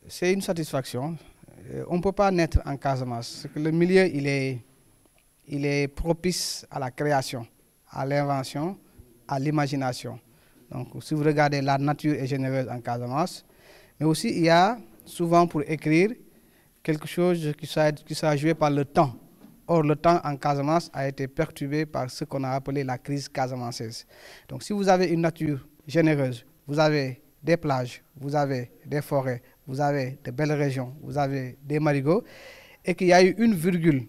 C'est une satisfaction. On ne peut pas naître en Casamance. Le milieu, il est propice à la création, à l'invention, à l'imagination. Donc, si vous regardez, la nature est généreuse en Casamance. Mais aussi, il y a souvent pour écrire quelque chose qui sera joué par le temps. Or, le temps en Casamance a été perturbé par ce qu'on a appelé la crise casamançaise. Donc, si vous avez une nature généreuse, vous avez des plages, vous avez des forêts, vous avez de belles régions, vous avez des marigots, et qu'il y a eu une virgule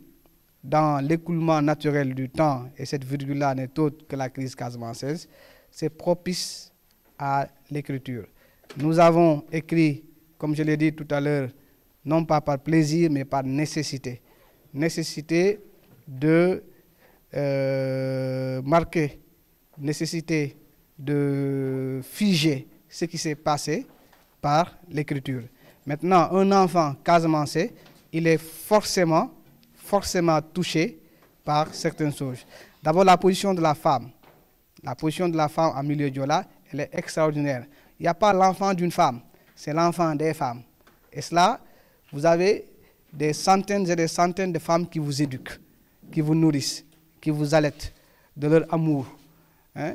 dans l'écoulement naturel du temps, et cette virgule-là n'est autre que la crise casamançaise, c'est propice à l'écriture. Nous avons écrit, comme je l'ai dit tout à l'heure, non pas par plaisir, mais par nécessité. Nécessité de marquer, nécessité de figer ce qui s'est passé par l'écriture. Maintenant, un enfant casamancé, il est forcément touché par certaines choses. D'abord, la position de la femme. La position de la femme en milieu diola, elle est extraordinaire. Il n'y a pas l'enfant d'une femme, c'est l'enfant des femmes. Et cela, vous avez des centaines et des centaines de femmes qui vous éduquent, qui vous nourrissent, qui vous allaitent de leur amour, hein,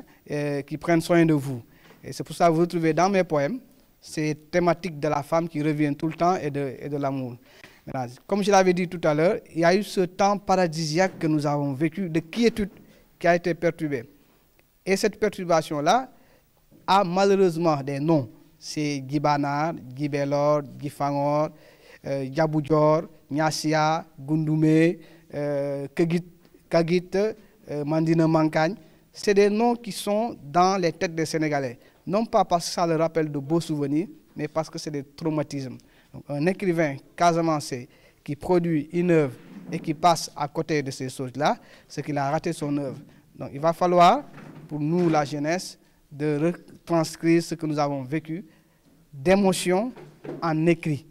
qui prennent soin de vous. Et c'est pour ça que vous retrouvez dans mes poèmes ces thématiques de la femme qui reviennent tout le temps et de l'amour. Comme je l'avais dit tout à l'heure, il y a eu ce temps paradisiaque que nous avons vécu de quiétude qui a été perturbé. Et cette perturbation-là a malheureusement des noms. C'est Gibanar, Gibelor, Gifangor, Djaboudjor, Nyassia, Gundoumé, Kagit, Mandina Mankagne. C'est des noms qui sont dans les têtes des Sénégalais. Non pas parce que ça leur rappelle de beaux souvenirs, mais parce que c'est des traumatismes. Donc, un écrivain casamancé qui produit une œuvre et qui passe à côté de ces choses-là, c'est qu'il a raté son œuvre. Donc il va falloir, pour nous, la jeunesse, de retranscrire ce que nous avons vécu d'émotion en écrit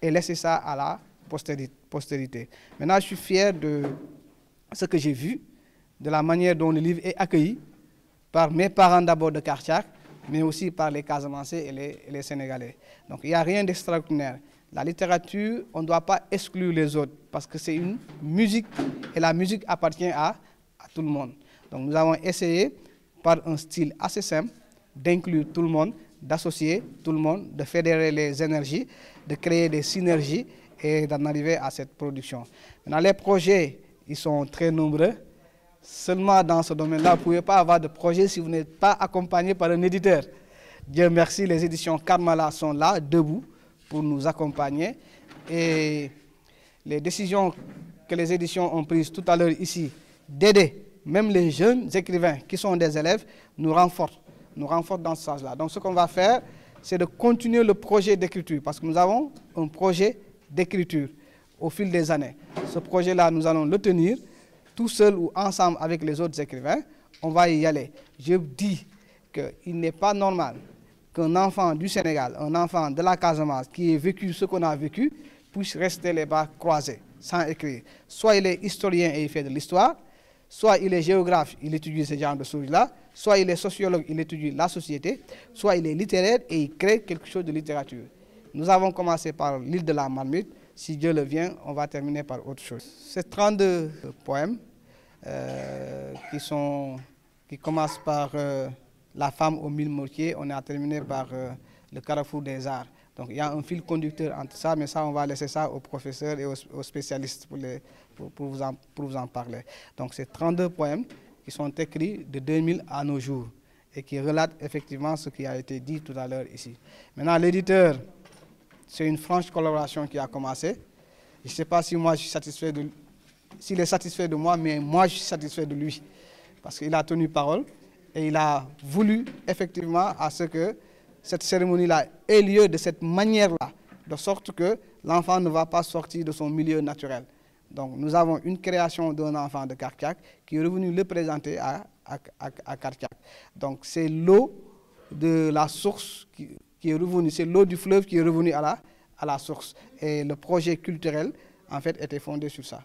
et laisser ça à la postérité. Maintenant, je suis fier de ce que j'ai vu, de la manière dont le livre est accueilli par mes parents d'abord de Karchak, mais aussi par les Casamancés et les Sénégalais. Donc il n'y a rien d'extraordinaire. La littérature, on ne doit pas exclure les autres parce que c'est une musique et la musique appartient à tout le monde. Donc nous avons essayé, par un style assez simple, d'inclure tout le monde, d'associer tout le monde, de fédérer les énergies, de créer des synergies et d'en arriver à cette production. Maintenant, les projets, ils sont très nombreux. Seulement dans ce domaine-là, vous ne pouvez pas avoir de projet si vous n'êtes pas accompagné par un éditeur. Dieu merci, les éditions Karmala sont là, debout, pour nous accompagner. Et les décisions que les éditions ont prises tout à l'heure ici, d'aider même les jeunes écrivains qui sont des élèves, nous renforcent dans ce sens-là. Donc ce qu'on va faire, c'est de continuer le projet d'écriture, parce que nous avons un projet d'écriture au fil des années. Ce projet-là, nous allons le tenir, tout seul ou ensemble avec les autres écrivains, on va y aller. Je dis qu'il n'est pas normal qu'un enfant du Sénégal, un enfant de la Casamance qui ait vécu ce qu'on a vécu, puisse rester les bras croisés, sans écrire. Soit il est historien et il fait de l'histoire, soit il est géographe, il étudie ce genre de choses-là, soit il est sociologue, il étudie la société, soit il est littéraire et il crée quelque chose de littérature. Nous avons commencé par l'île de la Marmite. Si Dieu le vient, on va terminer par autre chose. C'est 32 poèmes qui commencent par La femme aux mille mortiers. On a terminé par Le carrefour des arts. Donc il y a un fil conducteur entre ça, mais ça, on va laisser ça aux professeurs et aux spécialistes pour vous en parler. Donc c'est 32 poèmes qui sont écrits de 2000 à nos jours et qui relatent effectivement ce qui a été dit tout à l'heure ici. Maintenant, l'éditeur, c'est une franche collaboration qui a commencé. Je ne sais pas si moi je suis satisfait s'il est satisfait de moi, mais moi je suis satisfait de lui. Parce qu'il a tenu parole et il a voulu effectivement à ce que cette cérémonie-là ait lieu de cette manière-là, de sorte que l'enfant ne va pas sortir de son milieu naturel. Donc nous avons une création d'un enfant de Karchak qui est revenu le présenter à Karchak. Donc c'est l'eau de la source qui est revenue, c'est l'eau du fleuve qui est revenue à la source. Et le projet culturel, en fait, était fondé sur ça.